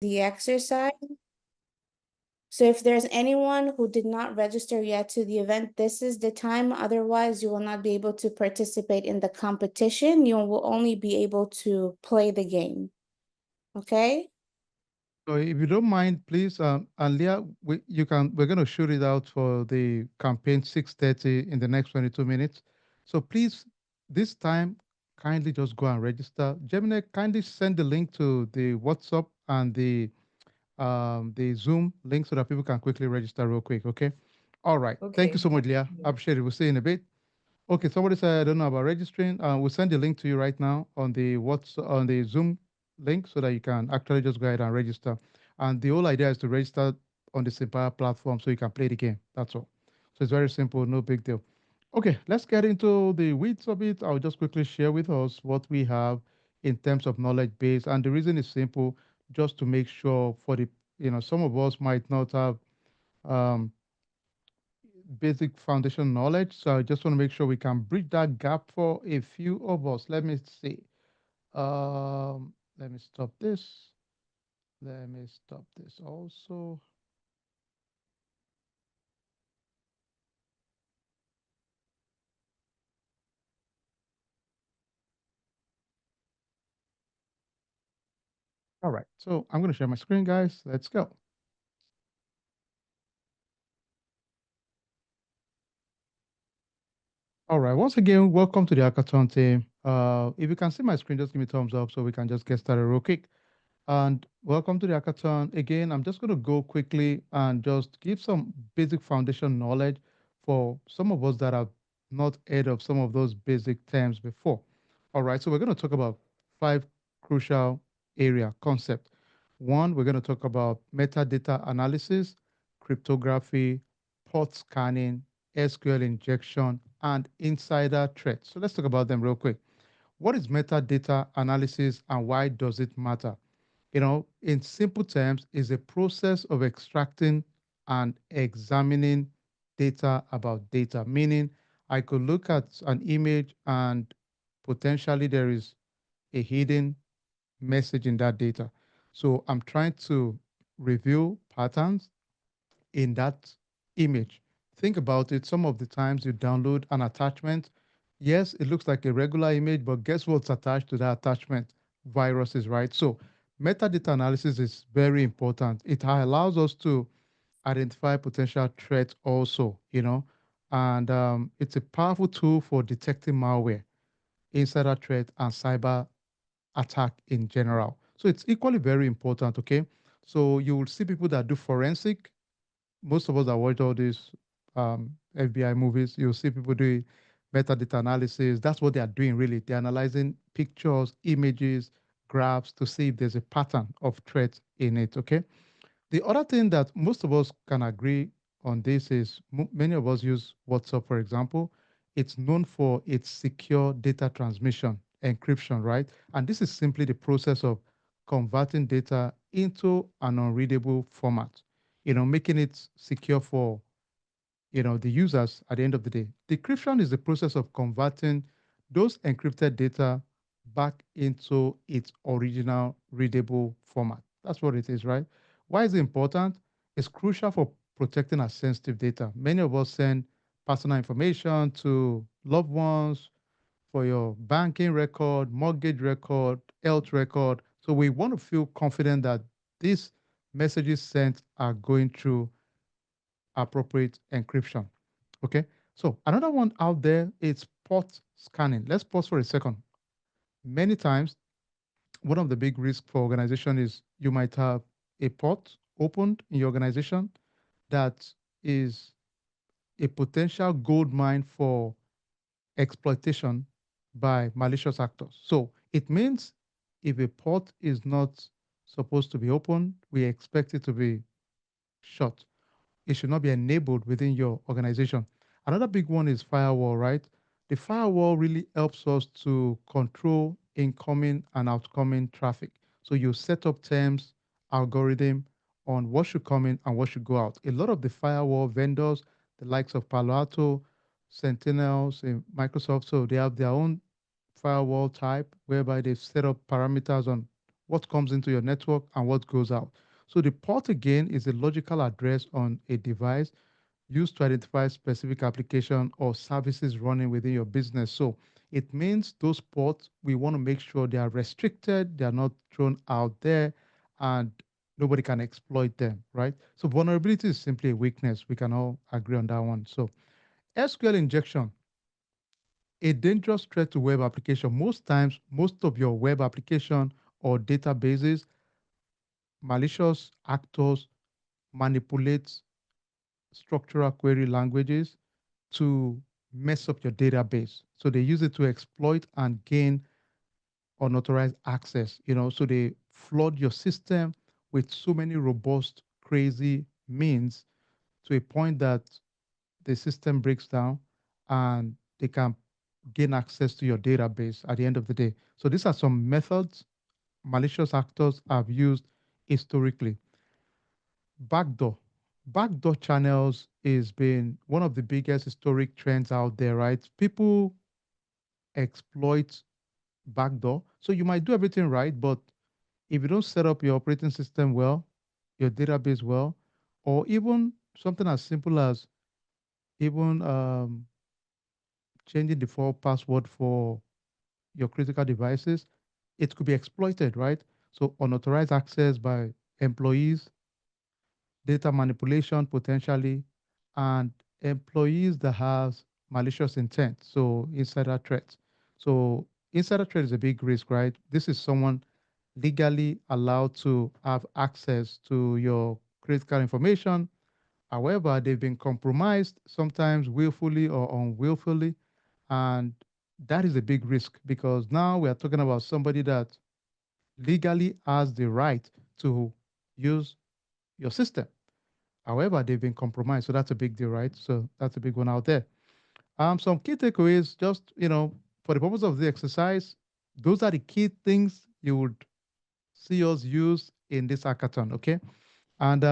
the exercise. So if there's anyone who did not register yet to the event, this is the time. Otherwise, you will not be able to participate in the competition. You will only be able to play the game. Okay? So if you don't mind, please, and Leah, we're going to shoot it out for the campaign 6:30 in the next 22 minutes. So please, this time, kindly just go and register. Gemini, kindly send the link to the WhatsApp and the Zoom link so that people can quickly register real quick. Okay. All right. Thank you Okay. so much, Leah. Appreciate it. We'll see you in a bit. Okay, somebody said I don't know about registering. We'll send the link to you right now on the on the Zoom link so that you can actually just go ahead and register. And the whole idea is to register on the Cympire platform so you can play the game. That's all. So it's very simple, no big deal. Okay, let's get into the weeds of it. I'll just quickly share with us what we have in terms of knowledge base. And the reason is simple, just to make sure for the, some of us might not have um, basic foundation knowledge. So I just want to make sure we can bridge that gap for a few of us. Let me see. Let me stop this. Let me stop this also. All right. So I'm going to share my screen, guys. Let's go. All right. Once again, welcome to the hackathon team. If you can see my screen, just give me a thumbs up so we can just get started real quick. And welcome to the hackathon. Again, I'm just going to go quickly and just give some basic foundation knowledge for some of us that have not heard of some of those basic terms before. All right, so we're going to talk about five crucial area concept. One, we're going to talk about metadata analysis, cryptography, port scanning, SQL injection, and insider threats. So let's talk about them real quick. What is metadata analysis and why does it matter? In simple terms, is a process of extracting and examining data about data, meaning I could look at an image and potentially there is a hidden message in that data. So I'm trying to review patterns in that image. Think about it. Some of the times you download an attachment. Yes, it looks like a regular image, but guess what's attached to that attachment? Viruses, right? So metadata analysis is very important. It allows us to identify potential threats also, and it's a powerful tool for detecting malware, insider threat, and cyber attack in general. So it's equally very important, okay? So you will see people that do forensic. Most of us that watch all these FBI movies, you'll see people doing metadata analysis. That's what they are doing, really. They're analyzing pictures, images, graphs to see if there's a pattern of threat in it, okay? The other thing that most of us can agree on this is many of us use WhatsApp, for example. It's known for its secure data transmission, encryption, right? And this is simply the process of converting data into an unreadable format, making it secure for the users at the end of the day. Decryption is the process of converting those encrypted data back into its original readable format. That's what it is, right? Why is it important? It's crucial for protecting our sensitive data. Many of us send personal information to loved ones for your banking record, mortgage record, health record. So we want to feel confident that these messages sent are going through appropriate encryption. Okay. So another one out there is port scanning. Let's pause for a second. Many times, one of the big risks for organization is you might have a port opened in your organization that is a potential gold mine for exploitation by malicious actors. So it means if a port is not supposed to be open, we expect it to be shut. It should not be enabled within your organization. Another big one is firewall, right? The firewall really helps us to control incoming and outgoing traffic. So you set up terms, algorithm on what should come in and what should go out. A lot of the firewall vendors, the likes of Palo Alto, Sentinels, and Microsoft, so they have their own firewall type whereby they've set up parameters on what comes into your network and what goes out. So the port again is a logical address on a device used to identify specific application or services running within your business. So it means those ports, we want to make sure they are restricted, they are not thrown out there, and nobody can exploit them, right? So vulnerability is simply a weakness. We can all agree on that one. So SQL injection, a dangerous threat to web application. Most times, most of your web application or databases, malicious actors manipulate structural query languages to mess up your database. So they use it to exploit and gain unauthorized access, so they flood your system with so many robust, crazy means to a point that the system breaks down and they can gain access to your database at the end of the day. So these are some methods malicious actors have used historically. Backdoor. Backdoor channels is been one of the biggest historic trends out there, right? People exploit backdoor. So you might do everything right, but if you don't set up your operating system well, your database well, or even something as simple as even changing the default password for your critical devices, it could be exploited, right? So unauthorized access by employees, data manipulation potentially, and employees that has malicious intent, so insider threats. So insider threat is a big risk, right? This is someone legally allowed to have access to your critical information. However, they've been compromised, sometimes willfully or unwillfully, and that is a big risk because now we are talking about somebody that legally has the right to use your system. However, they've been compromised. So that's a big deal, right? So that's a big one out there. Some key takeaways, just for the purpose of the exercise, those are the key things you would see us use in this hackathon, okay? And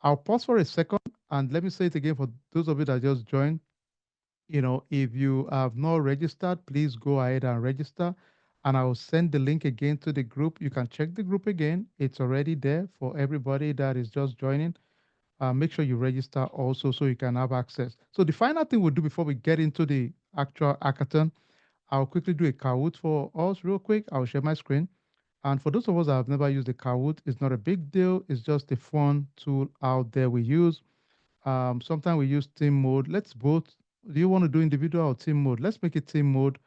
I'll pause for a second and let me say it again for those of you that just joined. If you have not registered, please go ahead and register. And I will send the link again to the group. You can check the group again. It's already there for everybody that is just joining. Make sure you register also so you can have access. So the final thing we'll do before we get into the actual hackathon, I'll quickly do a Kahoot for us real quick. I'll share my screen. And for those of us that have never used the Kahoot, it's not a big deal. It's just a fun tool out there we use. Sometimes we use team mode. Let's both. Do you want to do individual or team mode? Let's make it team mode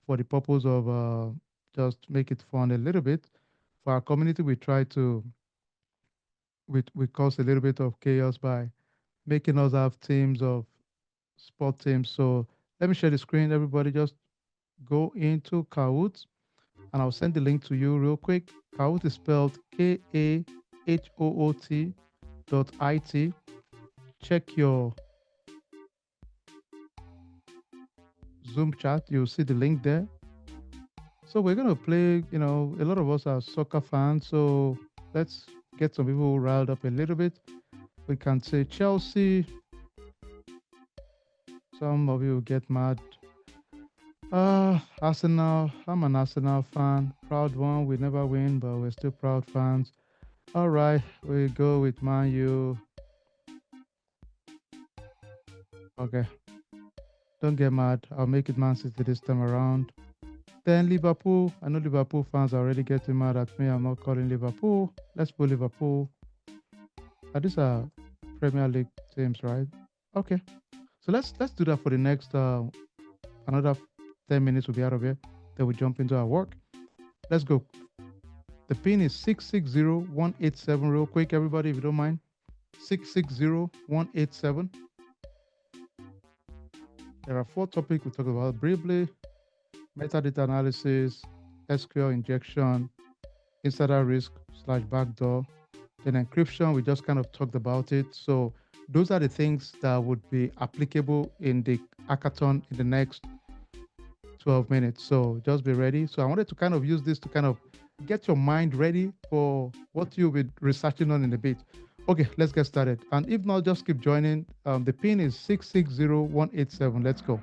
for the purpose of just make it fun a little bit. For our community, we try to we cause a little bit of chaos by making us have teams of sport teams. So let me share the screen. Everybody just go into Kahoot and I'll send the link to you real quick. Kahoot is spelled KAHOOT.IT. Check your Zoom chat. You'll see the link there. So we're going to play, a lot of us are soccer fans. So let's get some people riled up a little bit. We can say Chelsea. Some of you get mad. Arsenal. I'm an Arsenal fan. Proud one. We never win, but we're still proud fans. All right, we go with Man U. Okay. Don't get mad. I'll make it Man City this time around. Then Liverpool. I know Liverpool fans are already getting mad at me. I'm not calling Liverpool. Let's put Liverpool. These are Premier League teams, right? Okay. So let's do that for the next another 10 minutes. We'll be out of here. Then we jump into our work. Let's go. The pin is 660187. Real quick, everybody, if you don't mind. 660187. There are 4 topics we talk about briefly: metadata analysis, SQL injection, insider risk / backdoor, then encryption. We just kind of talked about it. So those are the things that would be applicable in the hackathon in the next 12 minutes. So just be ready. So I wanted to kind of use this to kind of get your mind ready for what you'll be researching on in a bit. Okay, let's get started. And if not, just keep joining. The pin is 660187. Let's go.